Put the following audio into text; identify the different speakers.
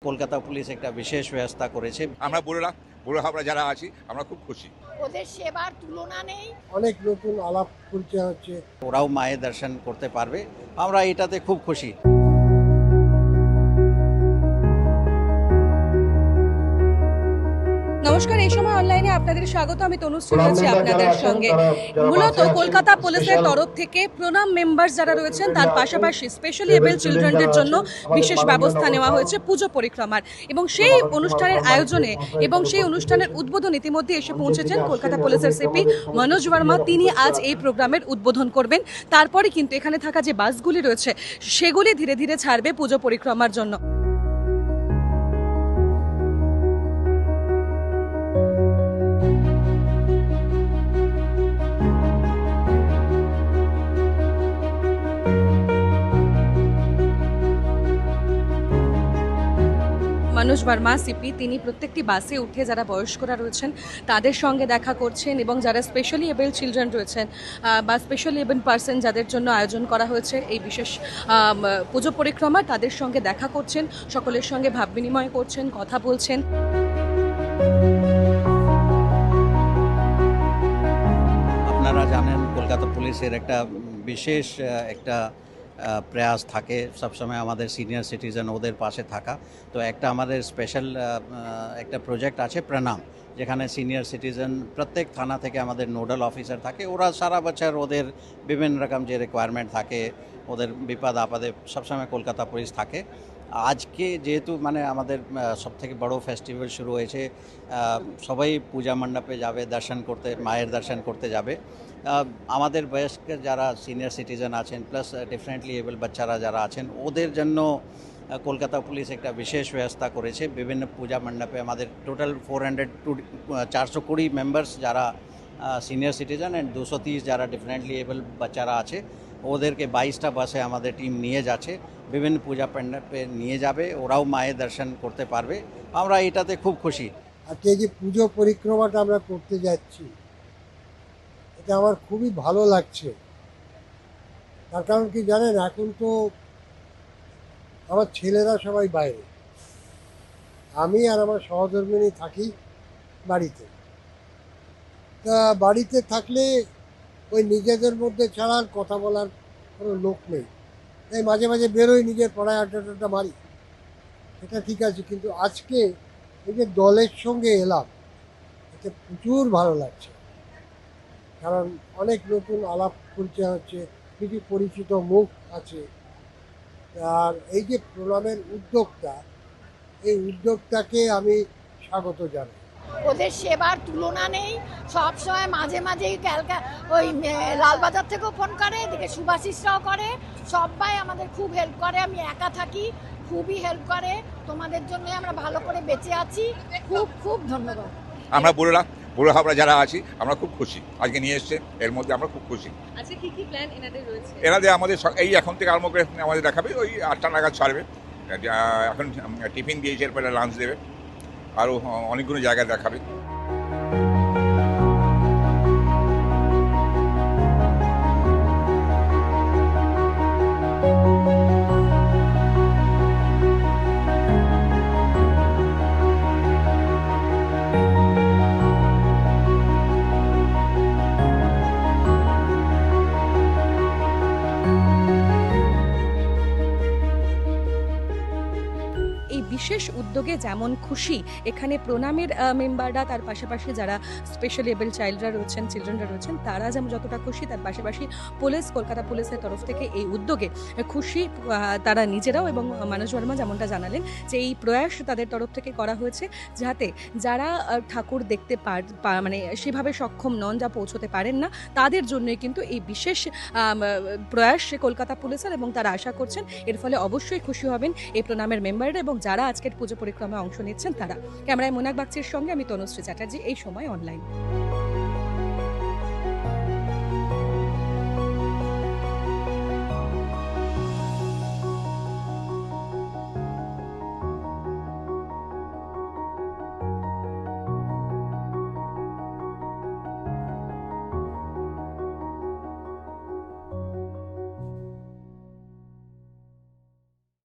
Speaker 1: Kolkata police একটা বিশেষ ব্যবস্থা করেছে।
Speaker 2: আমরা বুড়োরা যারা আছি আমরা খুব খুশি।
Speaker 3: ওদের সেবার তুলনা নেই।
Speaker 4: অনেক নতুন আলাপ পরিচয় হচ্ছে।
Speaker 1: ওরাও মায়ের দর্শন করতে পারবে, আমরা এটাতে খুব খুশি।
Speaker 5: নমস্কার, এই সময় অনলাইনে আপনাদের স্বাগত। আমি তনুশ্রী রয়েছি আপনাদের সঙ্গে। মূলত কলকাতা পুলিশের তরফ থেকে প্রণাম মেম্বার্স যারা রয়েছেন তার পাশাপাশি স্পেশালি এবেল চিলড্রেনদের জন্য বিশেষ ব্যবস্থা নেওয়া হয়েছে পুজো পরিক্রমার, এবং সেই অনুষ্ঠানের আয়োজনে এবং সেই অনুষ্ঠানের উদ্বোধন ইতিমধ্যে এসে পৌঁছেছেন কলকাতা পুলিশের সিপি মনোজ বর্মা। তিনি আজ এই প্রোগ্রামের উদ্বোধন করবেন। তারপরে কিন্তু এখানে থাকা যে বাসগুলি রয়েছে সেগুলি ধীরে ধীরে ছাড়বে পুজো পরিক্রমার জন্য। মনোজ বর্মা সিপি তিনি প্রত্যেকটি বাসে উঠে যারা বয়স্করা রয়েছেন তাদের সঙ্গে দেখা করছেন, এবং যারা স্পেশালি এবেল চিলড্রেন রয়েছেন বা স্পেশালি এবেল পার্সন যাদের জন্য আয়োজন করা হয়েছে এই বিশেষ পুজো পরিক্রমা, তাদের সঙ্গে দেখা করছেন, সকলের সঙ্গে ভাব বিনিময় করছেন, কথা বলছেন।
Speaker 1: আপনারা জানেন কলকাতা পুলিশের একটা বিশেষ একটা প্রয়াস থাকে সবসময় আমাদের সিনিয়র সিটিজেন ওদের পাশে থাকা। তো একটা আমাদের স্পেশাল একটা প্রজেক্ট আছে প্রণাম, যেখানে সিনিয়র সিটিজেন প্রত্যেক থানা থেকে আমাদের নোডাল অফিসার থাকে, ওরা সারা বছর ওদের বিভিন্ন রকম যে রিকোয়ারমেন্ট থাকে ওদের বিপদ আপদে সবসময় কলকাতা পুলিশ থাকে। আজকে যেহেতু মানে আমাদের সবথেকে বড় ফেস্টিভ্যাল শুরু হয়েছে, সবাই পূজা মণ্ডপে যাবে দর্শন করতে, মায়ের দর্শন করতে যাবে। আমাদের বয়স্ক যারা সিনিয়র সিটিজেন আছেন প্লাস ডিফারেন্টলি এবল বাচ্চারা যারা আছেন ওদের জন্য কলকাতা পুলিশ একটা বিশেষ ব্যবস্থা করেছে। বিভিন্ন পূজা মণ্ডপে আমাদের টোটাল 420 মেম্বার্স যারা সিনিয়র সিটিজেন অ্যান্ড 230 যারা ডিফারেন্টলি এবল বাচ্চারা আছে, ওদেরকে 22টা বাসে আমাদের টিম নিয়ে যাচ্ছে, বিভিন্ন পূজা মণ্ডপে নিয়ে যাবে, ওরাও মায়ের দর্শন করতে পারবে। আমরা এটাতে খুব খুশি।
Speaker 4: আজকে এই যে পুজো পরিক্রমাটা আমরা করতে যাচ্ছি, এটা আমার খুবই ভালো লাগছে। তার কারণ কি জানেন, এখন তো আমার ছেলেরা সবাই বাইরে, আমি আর আমার সহধর্মিণী থাকি বাড়িতে। তা বাড়িতে থাকলে ওই নিজেদের মধ্যে ছাড়া আর কথা বলার কোনো লোক নেই, তাই মাঝে মাঝে বেরোই, নিজের পড়ায় আড্ডা মারি, সেটা ঠিক আছে। কিন্তু আজকে এই যে দলের সঙ্গে এলাম, এতে প্রচুর ভালো লাগছে। কারণ অনেক নতুন আলাপ পরিচয় হচ্ছে, কিছু পরিচিত মুখ আছে। আর এই যে প্রণামের উদ্যোগটা, এই উদ্যোগটাকে আমি স্বাগত জানাই।
Speaker 3: ওদের সেবার তুলনা নেই। সব সময় মাঝে মাঝেই ওই লালবাজার থেকেও ফোন করে, এদিকে সুভাষিসরাও করে, সবাই আমাদের খুব হেল্প করে। আমি একা থাকি, খুবই হেল্প করে। তোমাদের জন্য আমরা ভালো করে বেঁচে আছি। খুব খুব ধন্যবাদ।
Speaker 2: আমরা বুড়োরা যারা আছি আমরা খুব খুশি। আজকে নিয়ে এসছে, এর মধ্যে আমরা খুব খুশি।
Speaker 5: আচ্ছা, কি কি প্ল্যান এনাদের রয়েছে?
Speaker 2: এনাদের আমাদের এই এখন থেকে আরম্ভ করে আমাদের দেখাবে, ওই 8টা নাগাদ ছাড়বে। এখন টিফিন দিয়েছে, এরপরে লাঞ্চ দেবে, আরও অনেকগুলো জায়গায় দেখাবে।
Speaker 5: এই বিশেষ উদ্যোগে যেমন খুশি এখানে প্রণামের মেম্বাররা, তার পাশাপাশি যারা স্পেশাল এবেল চাইল্ডরা রয়েছেন, চিলড্রেনরা রয়েছেন, তারা যেমন যতটা খুশি, তার পাশাপাশি পুলিশ, কলকাতা পুলিশের তরফ থেকে এই উদ্যোগে খুশি তারা নিজেরাও। এবং মনোজ বর্মা যেমনটা জানালেন যে এই প্রয়াস তাদের তরফ থেকে করা হয়েছে, যাতে যারা ঠাকুর দেখতে মানে সেভাবে সক্ষম নন, যা পৌঁছতে পারেন না, তাদের জন্যই কিন্তু এই বিশেষ প্রয়াস কলকাতা পুলিশের, এবং তারা আশা করছেন এর ফলে অবশ্যই খুশি হবেন এই প্রণামের মেম্বাররা এবং যারা আজকের পুজো পরিক্রমায় অংশ নিচ্ছেন তারা। ক্যামেরায় মোনাক বাগচির সঙ্গে আমি তনুশ্রী চ্যাটার্জি, এই সময় অনলাইন।